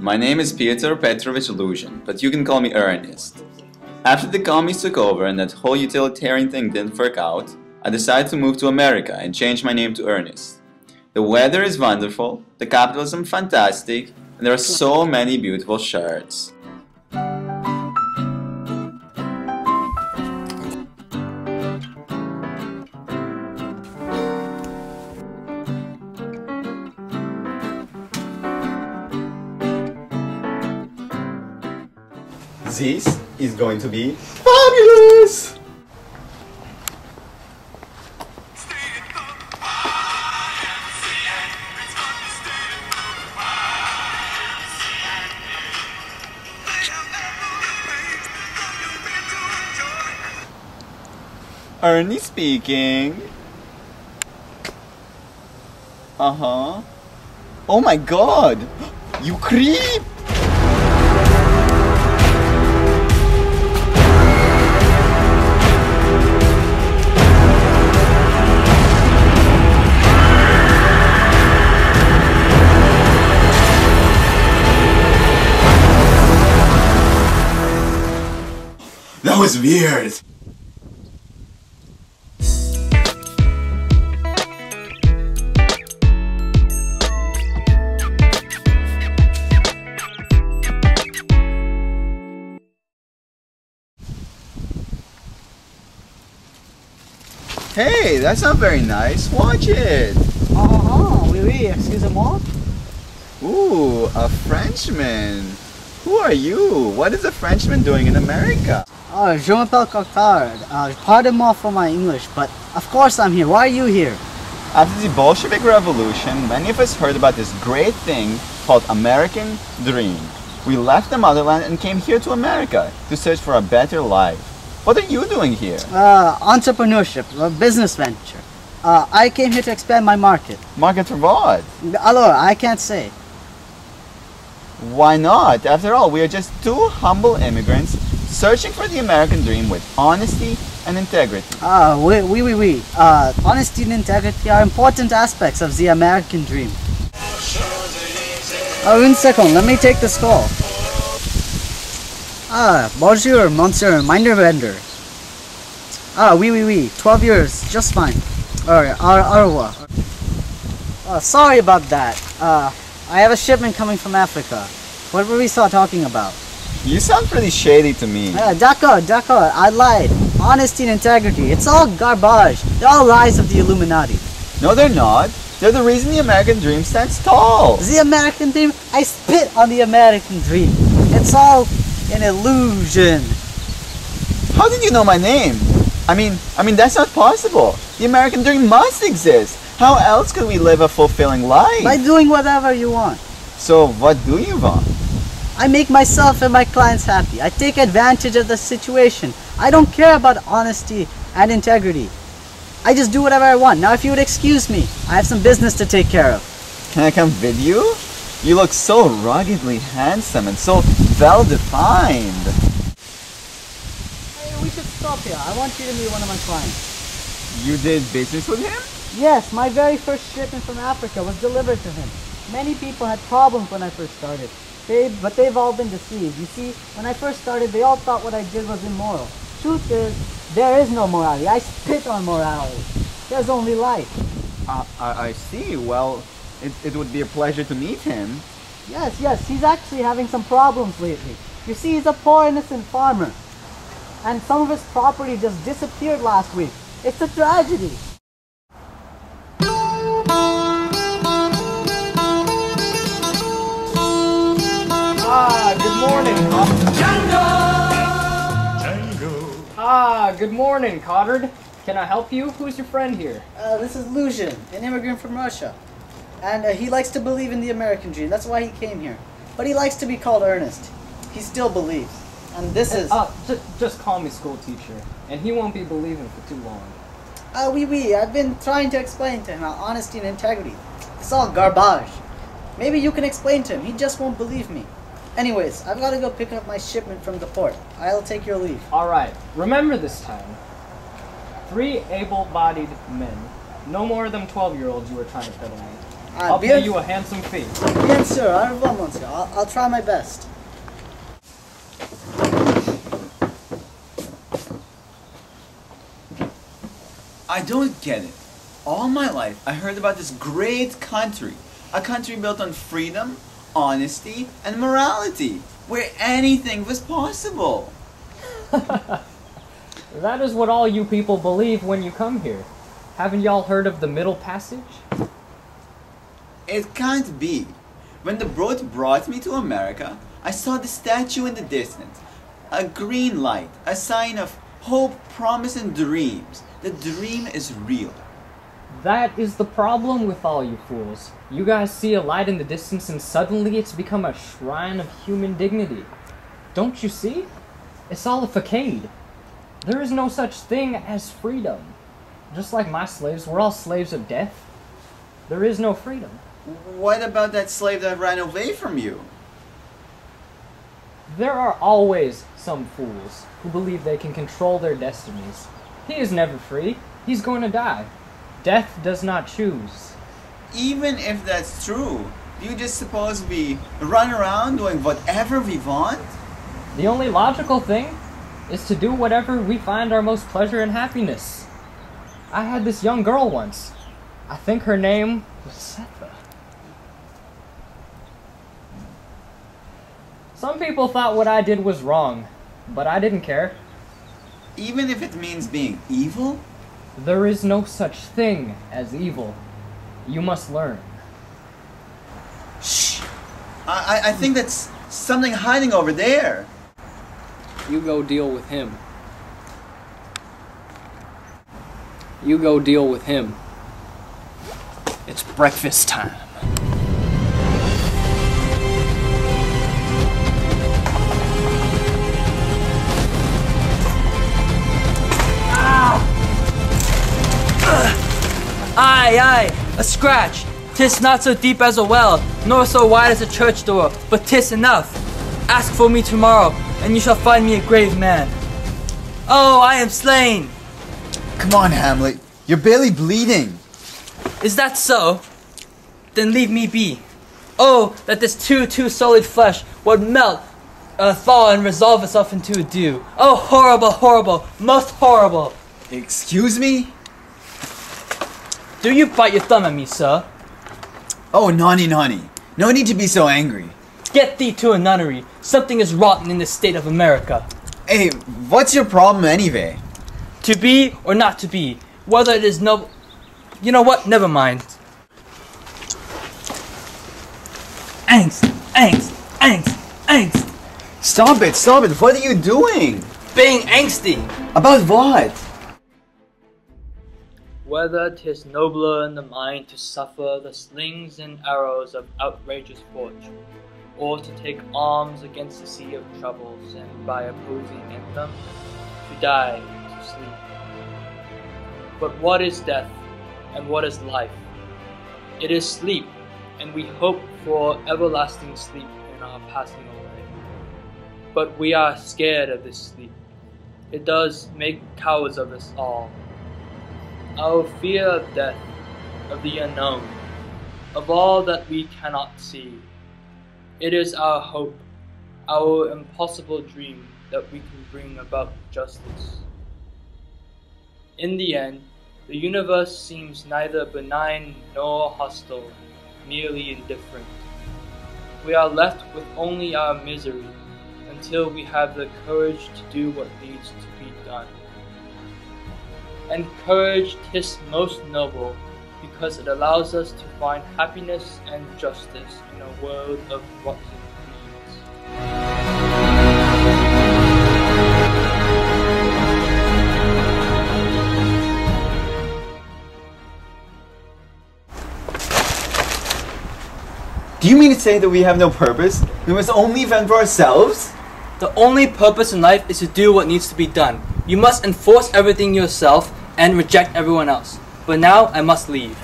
My name is Piotr Petrovich Luzhin, but you can call me Ernest. After the commies took over and that whole utilitarian thing didn't work out, I decided to move to America and change my name to Ernest. The weather is wonderful, the capitalism fantastic, and there are so many beautiful shirts. This is going to be fabulous! Ernie speaking. Uh-huh. Oh my god! You creep! That was weird! Hey, that's not very nice. Watch it! Oui, oui, excusez-moi. Ooh, a Frenchman! Who are you? What is a Frenchman doing in America? Je m'appelle Cocard. Pardon-moi for my English, but of course I'm here. Why are you here? After the Bolshevik Revolution, many of us heard about this great thing called American Dream. We left the motherland and came here to America to search for a better life. What are you doing here? Entrepreneurship, a business venture. I came here to expand my market. Market for what? Alors, I can't say. Why not? After all, we are just two humble immigrants searching for the American dream with honesty and integrity. Oui. Honesty and integrity are important aspects of the American dream. Une second, let me take this call. Bonjour, monsieur minor vendor. Oui, 12 years, just fine. Au revoir. Sorry about that. I have a shipment coming from Africa. What were we talking about? You sound pretty shady to me. D'accord, I lied. Honesty and integrity, it's all garbage. They're all lies of the Illuminati. No, they're not. They're the reason the American dream stands tall. The American dream? I spit on the American dream. It's all an illusion. How did you know my name? I mean, that's not possible. The American dream must exist. How else could we live a fulfilling life? By doing whatever you want. So, what do you want? I make myself and my clients happy. I take advantage of the situation. I don't care about honesty and integrity. I just do whatever I want. Now, if you would excuse me, I have some business to take care of. Can I come with you? You look so ruggedly handsome and so well-defined. Hey, we should stop here. I want you to meet one of my clients. You did business with him? Yes, my very first shipment from Africa was delivered to him. Many people had problems when I first started, but they've all been deceived. You see, when I first started, they all thought what I did was immoral. Truth is, there is no morality. I spit on morality. There's only life. I see. Well, it would be a pleasure to meet him. Yes, he's actually having some problems lately. You see, he's a poor, innocent farmer. And some of his property just disappeared last week. It's a tragedy. Good morning, Django! Good morning, Cottard. Can I help you? Who's your friend here? This is Luzhin, an immigrant from Russia. And he likes to believe in the American dream. That's why he came here. But he likes to be called Ernest. He still believes. And this is... Just call me school teacher. And he won't be believing for too long. Oui. I've been trying to explain to him how honesty and integrity. It's all garbage. Maybe you can explain to him. He just won't believe me. Anyways, I've got to go pick up my shipment from the port. I'll take your leave. Alright, remember this time. 3 able-bodied men. No more of them 12-year-olds you were trying to peddle me. I'll pay you a handsome fee. Bien sûr, au revoir, monsieur. I'll try my best. I don't get it. All my life, I heard about this great country. A country built on freedom, honesty, and morality, where anything was possible. That is what all you people believe when you come here. Haven't y'all heard of the Middle Passage? It can't be. When the boat brought me to America, I saw the statue in the distance. A green light, a sign of hope, promise, and dreams. The dream is real. That is the problem with all you fools. You guys see a light in the distance and suddenly it's become a shrine of human dignity. Don't you see? It's all a facade. There is no such thing as freedom. Just like my slaves, we're all slaves of death. There is no freedom. What about that slave that ran away from you? There are always some fools who believe they can control their destinies. He is never free. He's going to die. Death does not choose. Even if that's true, do you just suppose we run around doing whatever we want? The only logical thing is to do whatever we find our most pleasure and happiness. I had this young girl once. I think her name was Setha. Some people thought what I did was wrong, but I didn't care. Even if it means being evil? There is no such thing as evil. You must learn. Shh! I think that's something hiding over there. You go deal with him. You go deal with him. It's breakfast time. Aye, a scratch. 'Tis not so deep as a well, nor so wide as a church door, but 'tis enough. Ask for me tomorrow, and you shall find me a grave man. Oh, I am slain. Come on, Hamlet. You're barely bleeding. Is that so? Then leave me be. Oh, that this too solid flesh would melt, thaw, and resolve itself into a dew. Oh, horrible, horrible, most horrible. Excuse me? Do you bite your thumb at me, sir? Oh, nonny. No need to be so angry. Get thee to a nunnery. Something is rotten in the state of America. Hey, what's your problem anyway? To be or not to be. Whether it is no... You know what? Never mind. Angst. Stop it. What are you doing? Being angsty. About what? Whether 'tis nobler in the mind to suffer the slings and arrows of outrageous fortune, or to take arms against the sea of troubles, and by opposing in them, to die, to sleep. But what is death, and what is life? It is sleep, and we hope for everlasting sleep in our passing away. But we are scared of this sleep. It does make cowards of us all. Our fear of death, of the unknown, of all that we cannot see. It is our hope, our impossible dream that we can bring about justice. In the end, the universe seems neither benign nor hostile, merely indifferent. We are left with only our misery until we have the courage to do what needs to be done. And courage 'tis most noble, because it allows us to find happiness and justice in a world of rotten weeds. Do you mean to say that we have no purpose? We must only fend for ourselves? The only purpose in life is to do what needs to be done. You must enforce everything yourself and reject everyone else. But now I must leave.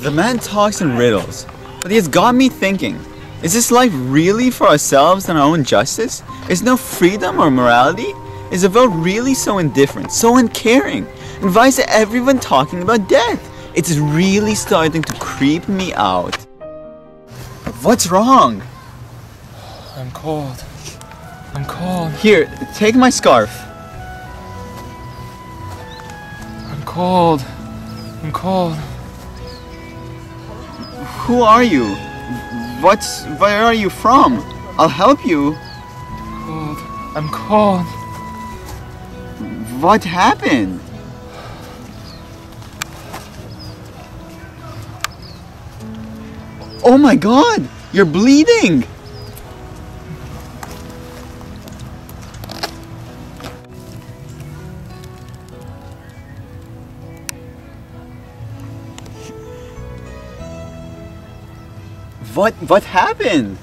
The man talks in riddles. But he has got me thinking, is this life really for ourselves and our own justice? Is no freedom or morality? Is the world really so indifferent, so uncaring? And why is everyone talking about death? It's really starting to creep me out. What's wrong? I'm cold. I'm cold. Here, take my scarf. I'm cold. I'm cold. Who are you? Where are you from? I'll help you. Cold. I'm cold. What happened? Oh my god! You're bleeding! What happened?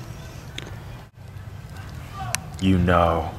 You know.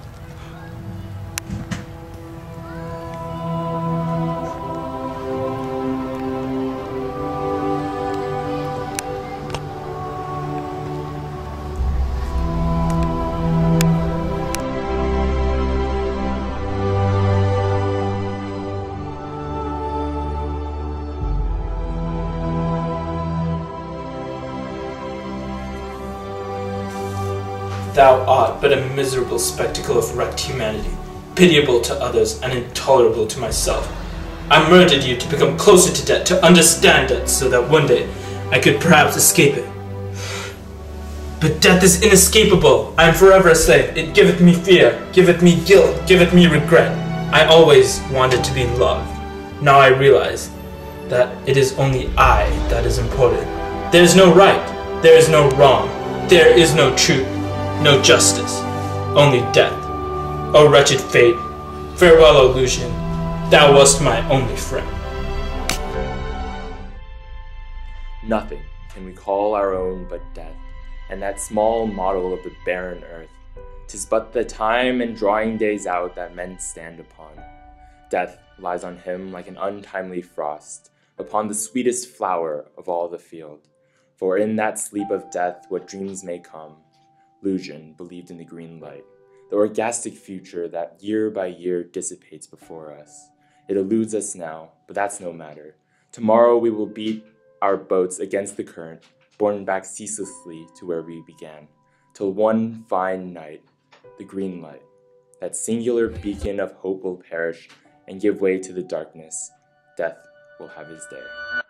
Thou art but a miserable spectacle of wrecked humanity, pitiable to others and intolerable to myself. I murdered you to become closer to death, to understand it, so that one day I could perhaps escape it. But death is inescapable. I am forever a slave. It giveth me fear, giveth me guilt, giveth me regret. I always wanted to be loved. Now I realize that it is only I that is important. There is no right, there is no wrong, there is no truth. No justice, only death. O wretched fate, farewell illusion, thou wast my only friend. Nothing can we call our own but death, and that small model of the barren earth. 'Tis but the time and drawing days out that men stand upon. Death lies on him like an untimely frost, upon the sweetest flower of all the field. For in that sleep of death what dreams may come. Lucian believed in the green light, the orgastic future that year by year dissipates before us. It eludes us now, but that's no matter. Tomorrow we will beat our boats against the current, borne back ceaselessly to where we began, till one fine night, the green light, that singular beacon of hope will perish and give way to the darkness. Death will have his day.